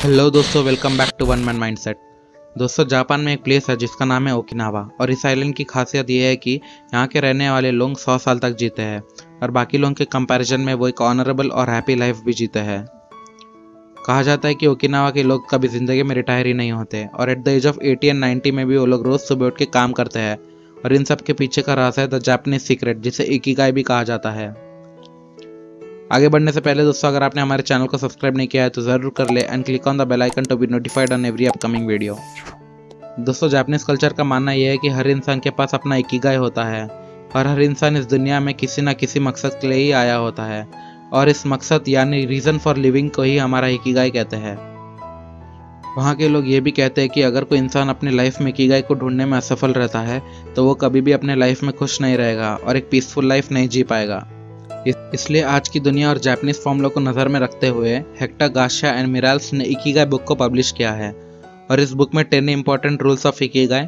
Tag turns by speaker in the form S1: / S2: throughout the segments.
S1: Hello दोस्तों, welcome back to one man mindset. दोस्तों, Japan में एक प्लेस है जिसका नाम है ओकिनावा। और इस आइलैंड की खासियत यह है कि यहाँ के रहने वाले लोग 100 साल तक जीते हैं और बाकी लोगों के कंपैरिजन में वो एक ऑनरेबल और हैप्पी लाइफ भी जीते हैं। कहा जाता है कि ओकिनावा के लोग कभी ज़िंदगी में रिटायर ही नहीं होते और at the age of 80 and 90 में भी वो लोग रोज़ सुबह उठ के काम करते हैं। और इन सब के पीछे का राज है द जापानीज सीक्रेट, जिसे इकिगाई भी कहा जाता है। आगे बढ़ने से पहले दोस्तों, अगर आपने हमारे चैनल को सब्सक्राइब नहीं किया है तो ज़रूर कर ले and click on the bell icon to be notified on every upcoming video. दोस्तों, जापानीज कल्चर का मानना यह है कि हर इंसान के पास अपना इकिगाई होता है और हर इंसान इस दुनिया में किसी न किसी मकसद के लिए ही आया होता है और इस मकसद यानी रीज़न फॉर लिविंग को ही हमारा इकिगाई कहते हैं। वहाँ के लोग ये भी कहते हैं कि अगर कोई इंसान अपनी लाइफ में इकिगाई को ढूंढने में असफल रहता है तो वो कभी भी अपने लाइफ में खुश नहीं रहेगा और एक पीसफुल लाइफ नहीं जी पाएगा। इसलिए आज की दुनिया और जापानीज फॉर्मूला को नज़र में रखते हुए हेक्टर गार्सिया एंड मिराल्स ने इकिगाई बुक को पब्लिश किया है। और इस बुक में 10 important rules of Ikigai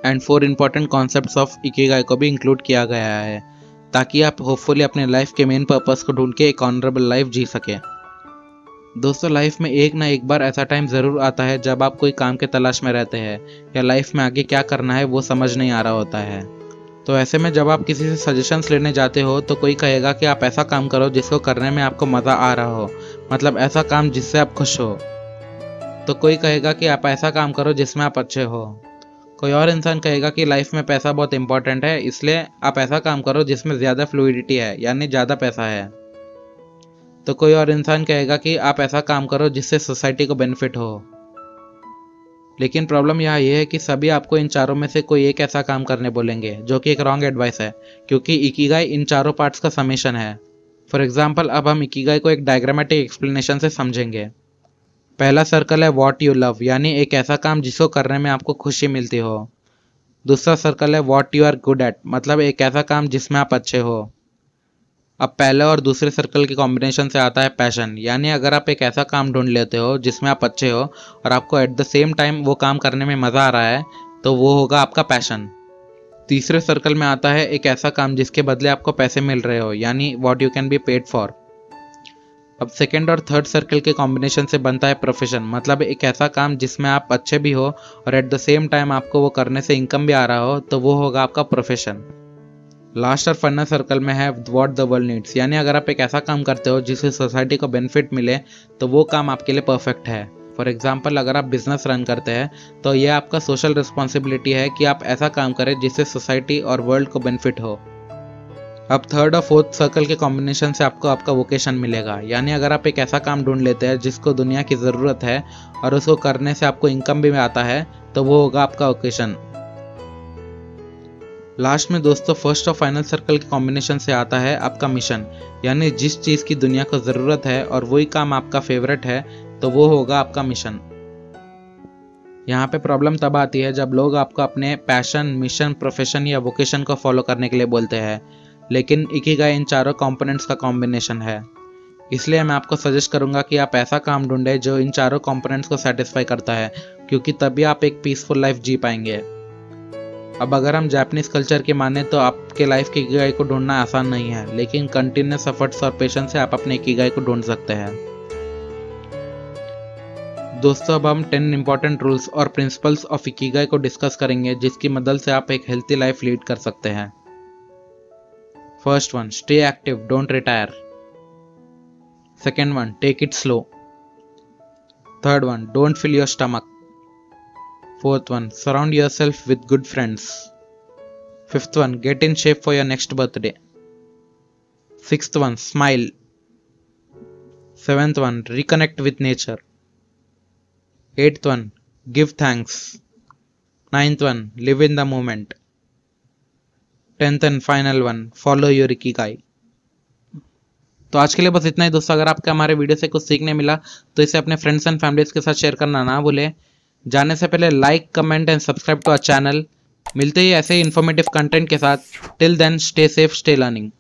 S1: and 4 important concepts of Ikigai को भी इंक्लूड किया गया है, ताकि आप होपफुली अपने लाइफ के मेन पर्पस को ढूंढ के एक ऑनरेबल लाइफ जी सकें। दोस्तों, लाइफ में एक ना एक बार ऐसा टाइम ज़रूर आता है जब आप कोई काम के तलाश में रहते हैं या लाइफ में आगे क्या करना है वो समझ नहीं आ रहा होता है। तो ऐसे में जब आप किसी से सजेशंस लेने जाते हो तो कोई कहेगा कि आप ऐसा काम करो जिसको करने में आपको मज़ा आ रहा हो, मतलब ऐसा काम जिससे आप खुश हो। तो कोई कहेगा कि आप ऐसा काम करो जिसमें आप अच्छे हो। कोई और इंसान कहेगा कि लाइफ में पैसा बहुत इंपॉर्टेंट है, इसलिए आप ऐसा काम करो जिसमें ज़्यादा फ्लूइडिटी है, यानी ज़्यादा पैसा है। तो कोई और इंसान कहेगा कि आप ऐसा काम करो जिससे सोसाइटी को बेनिफिट हो। लेकिन प्रॉब्लम यहाँ ये है कि सभी आपको इन चारों में से कोई एक ऐसा काम करने बोलेंगे, जो कि एक रॉन्ग एडवाइस है, क्योंकि इकिगाई इन चारों पार्ट्स का समेशन है। फॉर एग्जाम्पल, अब हम इकिगाई को एक डायग्रामेटिक एक्सप्लेनेशन से समझेंगे। पहला सर्कल है व्हाट यू लव, यानी एक ऐसा काम जिसको करने में आपको खुशी मिलती हो। दूसरा सर्कल है what you are good at, मतलब एक ऐसा काम जिसमें आप अच्छे हो। अब पहले और दूसरे सर्कल के कॉम्बिनेशन से आता है पैशन, यानी अगर आप एक ऐसा काम ढूंढ लेते हो जिसमें आप अच्छे हो और आपको एट द सेम टाइम वो काम करने में मज़ा आ रहा है तो वो होगा आपका पैशन। तीसरे सर्कल में आता है एक ऐसा काम जिसके बदले आपको पैसे मिल रहे हो, यानी what you can be paid for. अब सेकेंड और थर्ड सर्कल के कॉम्बिनेशन से बनता है प्रोफेशन, मतलब एक ऐसा काम जिसमें आप अच्छे भी हो और एट द सेम टाइम आपको वो करने से इनकम भी आ रहा हो, तो वो होगा आपका प्रोफेशन। लास्ट और फाइनल सर्कल में है व्हाट द वर्ल्ड नीड्स, यानी अगर आप एक ऐसा काम करते हो जिससे सोसाइटी को बेनिफिट मिले तो वो काम आपके लिए परफेक्ट है। फॉर एग्जाम्पल, अगर आप बिजनेस रन करते हैं तो ये आपका सोशल रिस्पॉन्सिबिलिटी है कि आप ऐसा काम करें जिससे सोसाइटी और वर्ल्ड को बेनिफिट हो। अब थर्ड और फोर्थ सर्कल के कॉम्बिनेशन से आपको आपका वोकेशन मिलेगा, यानी अगर आप एक ऐसा काम ढूंढ लेते हैं जिसको दुनिया की ज़रूरत है और उसको करने से आपको इनकम भी आता है तो वो होगा आपका वोकेशन। लास्ट में दोस्तों, फर्स्ट और फाइनल सर्कल के कॉम्बिनेशन से आता है आपका मिशन, यानी जिस चीज़ की दुनिया को ज़रूरत है और वही काम आपका फेवरेट है तो वो होगा आपका मिशन। यहाँ पे प्रॉब्लम तब आती है जब लोग आपको अपने पैशन, मिशन, प्रोफेशन या वोकेशन को फॉलो करने के लिए बोलते हैं, लेकिन इकिगाई इन चारों कंपोनेंट्स का कॉम्बिनेशन है। इसलिए मैं आपको सजेस्ट करूँगा कि आप ऐसा काम ढूंढें जो इन चारों कंपोनेंट्स को सेटिस्फाई करता है, क्योंकि तभी आप एक पीसफुल लाइफ जी पाएंगे। अब अगर हम जापानीज कल्चर के माने तो आपके लाइफ के इकिगाई को ढूंढना आसान नहीं है, लेकिन कंटिन्यूस एफर्ट्स और पेशेंस से आप अपने इकिगाई को ढूंढ सकते हैं। दोस्तों, अब हम 10 इंपॉर्टेंट रूल्स और प्रिंसिपल्स ऑफ इकिगाई को डिस्कस करेंगे, जिसकी मदद से आप एक हेल्थी लाइफ लीड कर सकते हैं। First one, stay active, don't retire. Second one, take it slow. Third one, don't fill your stomach. Fourth one, surround yourself with good friends. Fifth one, get in shape for your next birthday. Sixth one, smile. Seventh one, reconnect with nature. Eighth one, give thanks. Ninth one, live in the moment. 10th and final one, follow your ikigai. तो आज के लिए बस इतना ही दोस्तों। अगर आपको हमारे वीडियो से कुछ सीखने मिला तो इसे अपने फ्रेंड्स एंड फैमिलीज के साथ शेयर करना ना भूलें। जाने से पहले like, comment and subscribe to our channel. मिलते ही ऐसे ही इन्फॉर्मेटिव कंटेंट के साथ। Till then, stay safe, stay learning.